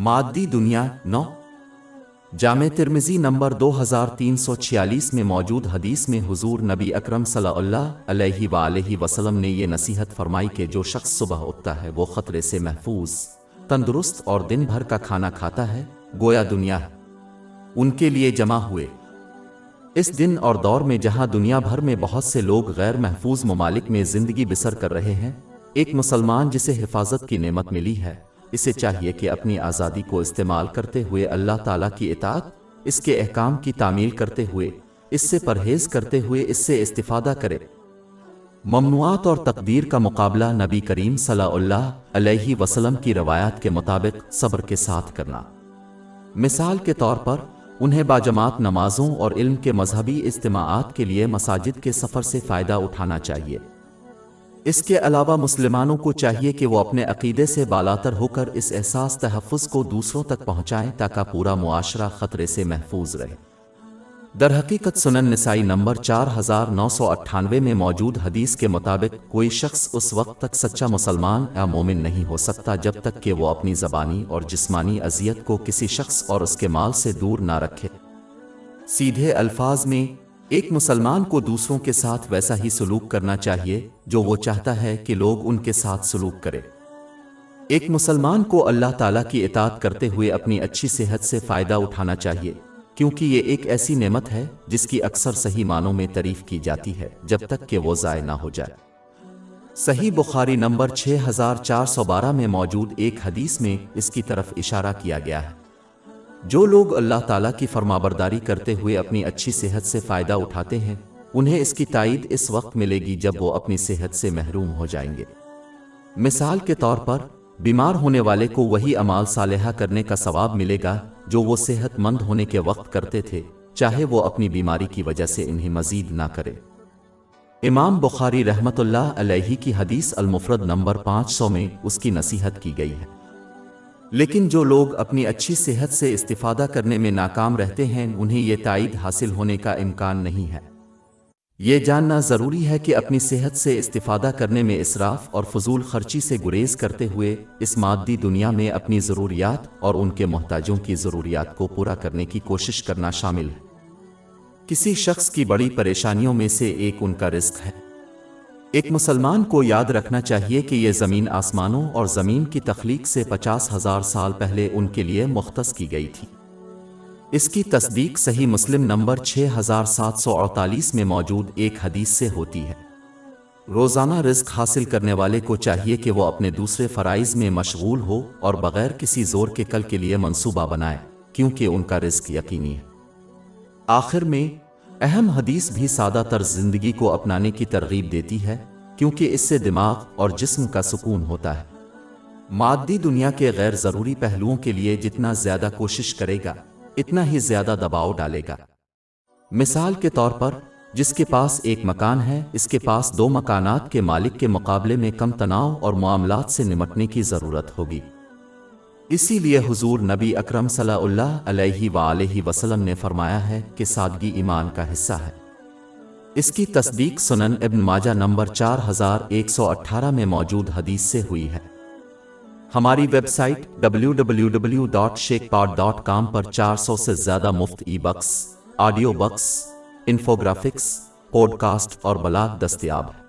मादी दुनिया 9 जामे तिर्मिज़ी नंबर 2346 में मौजूद हदीस में हुजूर नबी अकरम सल्लल्लाहु अलैहि वसल्लम ने ये नसीहत फरमाई कि जो शख्स सुबह उठता है वो खतरे से महफूज, तंदुरुस्त और दिन भर का खाना खाता है, गोया दुनिया उनके लिए जमा हुए। इस दिन और दौर में जहां दुनिया भर में बहुत से लोग गैर महफूज ममालिक में जिंदगी बसर कर रहे हैं, एक मुसलमान जिसे हिफाजत की नेमत मिली है, इसे चाहिए कि अपनी आज़ादी को इस्तेमाल करते हुए अल्लाह ताला की इताअत, इसके अहकाम की तामील करते हुए, इससे परहेज करते हुए इससे इस्तिफादा करे। ममनुआत और तकदीर का मुकाबला नबी करीम सल्लल्लाहु अलैहि वसल्लम की रवायात के मुताबिक सब्र के साथ करना। मिसाल के तौर पर उन्हें बाजमात नमाजों और इल्म के मजहबी इज्तिमाआत के लिए मसाजिद के सफ़र से फ़ायदा उठाना चाहिए। इसके अलावा मुसलमानों को चाहिए कि वो अपने अकीदे से बालातर होकर इस एहसास तहफ़्फ़ुज़ को दूसरों तक पहुँचाएँ ताकि पूरा मुआशरा ख़तरे से महफूज रहे। दरहकीकत सुनन निसाई नंबर 4998 में मौजूद हदीस के मुताबिक कोई शख्स उस वक्त तक सच्चा मुसलमान या मोमिन नहीं हो सकता जब तक कि वो अपनी ज़बानी और जिस्मानी अजियत को किसी शख्स और उसके माल से दूर ना रखे। सीधे अल्फाज में, एक मुसलमान को दूसरों के साथ वैसा ही सलूक करना चाहिए जो वो चाहता है कि लोग उनके साथ सलूक करें। एक मुसलमान को अल्लाह ताला की इताअत करते हुए अपनी अच्छी सेहत से फ़ायदा उठाना चाहिए, क्योंकि ये एक ऐसी नेमत है जिसकी अक्सर सही मानों में तारीफ की जाती है जब तक कि वो ज़ाय ना हो जाए। सही बुखारी नंबर 6412 में मौजूद एक हदीस में इसकी तरफ इशारा किया गया है। जो लोग अल्लाह ताला की फरमाबरदारी करते हुए अपनी अच्छी सेहत से फ़ायदा उठाते हैं, उन्हें इसकी ताईद इस वक्त मिलेगी जब वो अपनी सेहत से महरूम हो जाएंगे। मिसाल के तौर पर, बीमार होने वाले को वही अमाल सालेहा करने का सवाब मिलेगा जो वो सेहतमंद होने के वक्त करते थे, चाहे वो अपनी बीमारी की वजह से इन्हें मजीद ना करे। इमाम बुखारी रहमतुल्लाह अलैहि की हदीस अल-मुफ़रद नंबर 500 में उसकी नसीहत की गई है। लेकिन जो लोग अपनी अच्छी सेहत से इस्तिफादा करने में नाकाम रहते हैं, उन्हें ये ताईद हासिल होने का इम्कान नहीं है। ये जानना ज़रूरी है कि अपनी सेहत से इस्तिफादा करने में इसराफ और फजूल खर्ची से गुरेज करते हुए इस मादी दुनिया में अपनी ज़रूरियात और उनके मोहताजों की ज़रूरियात को पूरा करने की कोशिश करना शामिल है। किसी शख्स की बड़ी परेशानियों में से एक उनका रिज़्क है। एक मुसलमान को याद रखना चाहिए कि ये ज़मीन आसमानों और ज़मीन की तख्लीक से 50,000 साल पहले उनके लिए मुख्तस की गई थी। इसकी तस्दीक सही मुस्लिम नंबर 6748 में मौजूद एक हदीस से होती है। रोज़ाना रिज़्क हासिल करने वाले को चाहिए कि वो अपने दूसरे फ़राइज़ में मशगूल हो और बग़ैर किसी ज़ोर के कल के लिए मंसूबा बनाए, क्योंकि उनका रिज़्क यकीनी है। आखिर में, अहम हदीस भी सादा तर्ज़ ज़िंदगी को अपनाने की तरगीब देती है, क्योंकि इससे दिमाग और जिस्म का सुकून होता है। मादी दुनिया के गैर ज़रूरी पहलुओं के लिए जितना ज़्यादा कोशिश करेगा, इतना ही ज़्यादा दबाव डालेगा। मिसाल के तौर पर, जिसके पास एक मकान है, इसके पास 2 मकानात के मालिक के मुकाबले में कम तनाव और मामलात से निमटने की ज़रूरत होगी। इसीलिए हुजूर नबी अकरम सल्लल्लाहु अलैहि वसल्लम ने फरमाया है कि सादगी ईमान का हिस्सा है। इसकी तस्दीक सुनन इब्न माजा नंबर 4118 में मौजूद हदीस से हुई है। हमारी वेबसाइट www.sheikhpod.com पर 400 से ज़्यादा मुफ्त e-books, audio books, infographics, podcast और ब्लॉग दस्तयाब है।